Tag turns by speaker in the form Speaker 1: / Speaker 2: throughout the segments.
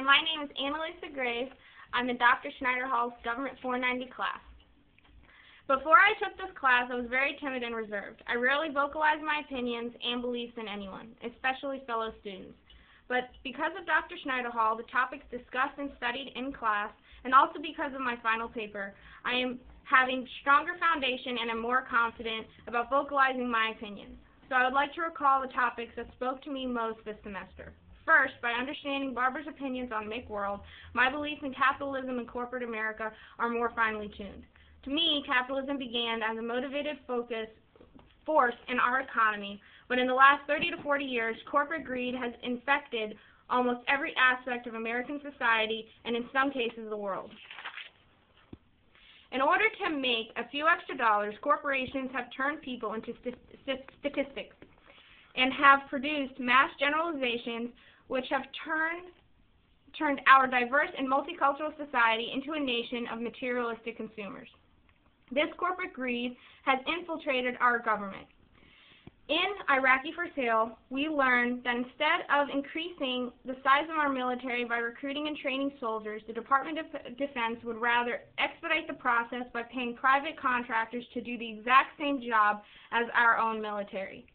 Speaker 1: my name is Anneliese. I'm in Dr. Schneider Hall's Government 490 class. Before I took this class, I was very timid and reserved. I rarely vocalized my opinions and beliefs in anyone, especially fellow students. But because of Dr. Schneider Hall, the topics discussed and studied in class, and also because of my final paper, I am having stronger foundation and am more confident about vocalizing my opinions. So I would like to recall the topics that spoke to me most this semester. First, by understanding Barbara's opinions on Make World, my beliefs in capitalism and corporate America are more finely tuned. To me, capitalism began as a motivated force in our economy, but in the last 30 to 40 years, corporate greed has infected almost every aspect of American society and in some cases the world. In order to make a few extra dollars, corporations have turned people into statistics and have produced mass generalizations which have turned our diverse and multicultural society into a nation of materialistic consumers. This corporate greed has infiltrated our government. In Iraqi for Sale, we learned that instead of increasing the size of our military by recruiting and training soldiers, the Department of Defense would rather expedite the process by paying private contractors to do the exact same job as our own military.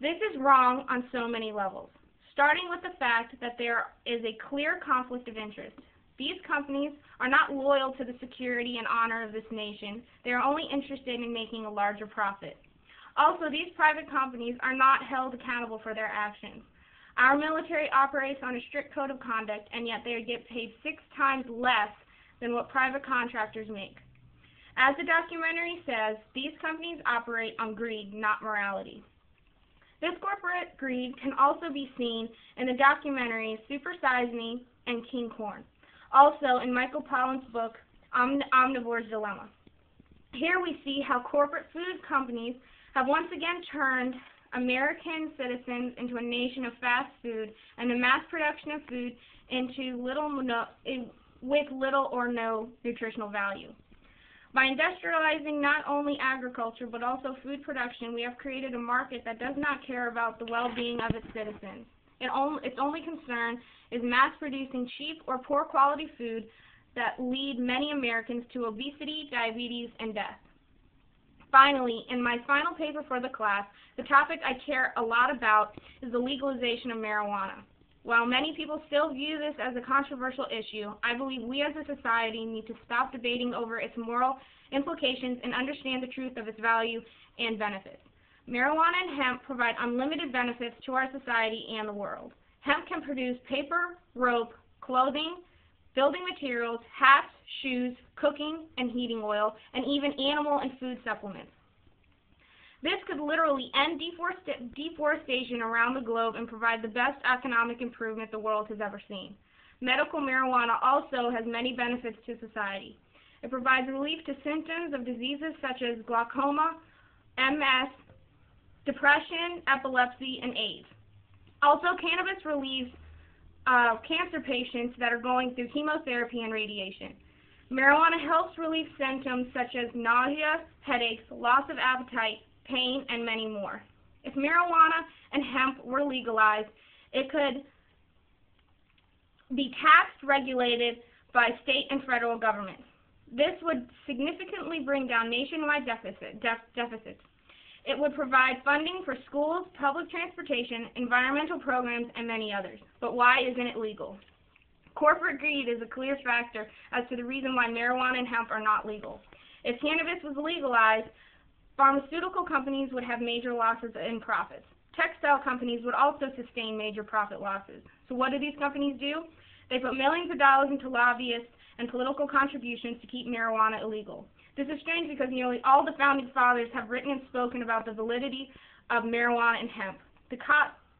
Speaker 1: This is wrong on so many levels, starting with the fact that there is a clear conflict of interest. These companies are not loyal to the security and honor of this nation. They are only interested in making a larger profit. Also, these private companies are not held accountable for their actions. Our military operates on a strict code of conduct, and yet they get paid 6 times less than what private contractors make. As the documentary says, these companies operate on greed, not morality. This corporate greed can also be seen in the documentaries Super Size Me and King Corn, also in Michael Pollan's book, Omnivore's Dilemma. Here we see how corporate food companies have once again turned American citizens into a nation of fast food and the mass production of food into with little or no nutritional value. By industrializing not only agriculture but also food production, we have created a market that does not care about the well-being of its citizens. Its only concern is mass-producing cheap or poor quality food that lead many Americans to obesity, diabetes, and death. Finally, in my final paper for the class, the topic I care a lot about is the legalization of marijuana. While many people still view this as a controversial issue, I believe we as a society need to stop debating over its moral implications and understand the truth of its value and benefits. Marijuana and hemp provide unlimited benefits to our society and the world. Hemp can produce paper, rope, clothing, building materials, hats, shoes, cooking and heating oil, and even animal and food supplements. This could literally end deforestation around the globe and provide the best economic improvement the world has ever seen. Medical marijuana also has many benefits to society. It provides relief to symptoms of diseases such as glaucoma, MS, depression, epilepsy, and AIDS. Also, cannabis relieves cancer patients that are going through chemotherapy and radiation. Marijuana helps relieve symptoms such as nausea, headaches, loss of appetite, pain, and many more. If marijuana and hemp were legalized, it could be taxed, regulated by state and federal governments. This would significantly bring down nationwide deficits. It would provide funding for schools, public transportation, environmental programs, and many others. But why isn't it legal? Corporate greed is a clear factor as to the reason why marijuana and hemp are not legal. If cannabis was legalized, pharmaceutical companies would have major losses in profits. Textile companies would also sustain major profit losses. So what do these companies do? They put millions of dollars into lobbyists and political contributions to keep marijuana illegal. This is strange because nearly all the founding fathers have written and spoken about the validity of marijuana and hemp. The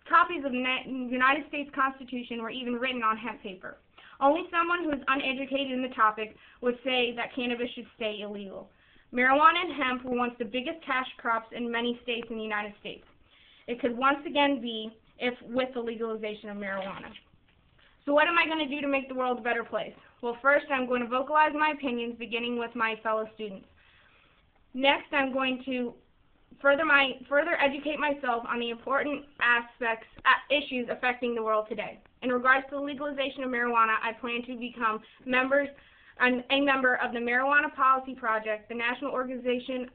Speaker 1: copies of the United States Constitution were even written on hemp paper. Only someone who is uneducated in the topic would say that cannabis should stay illegal. Marijuana and hemp were once the biggest cash crops in many states in the United States. It could once again be with the legalization of marijuana. So what am I going to do to make the world a better place? Well, first I'm going to vocalize my opinions, beginning with my fellow students. Next, I'm going to further educate myself on the important issues affecting the world today. In regards to the legalization of marijuana, I plan to become a member of the Marijuana Policy Project, the national organization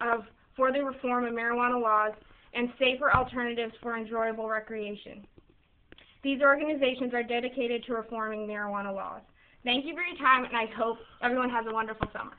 Speaker 1: for the reform of marijuana laws and safer alternatives for enjoyable recreation. These organizations are dedicated to reforming marijuana laws. Thank you for your time, and I hope everyone has a wonderful summer.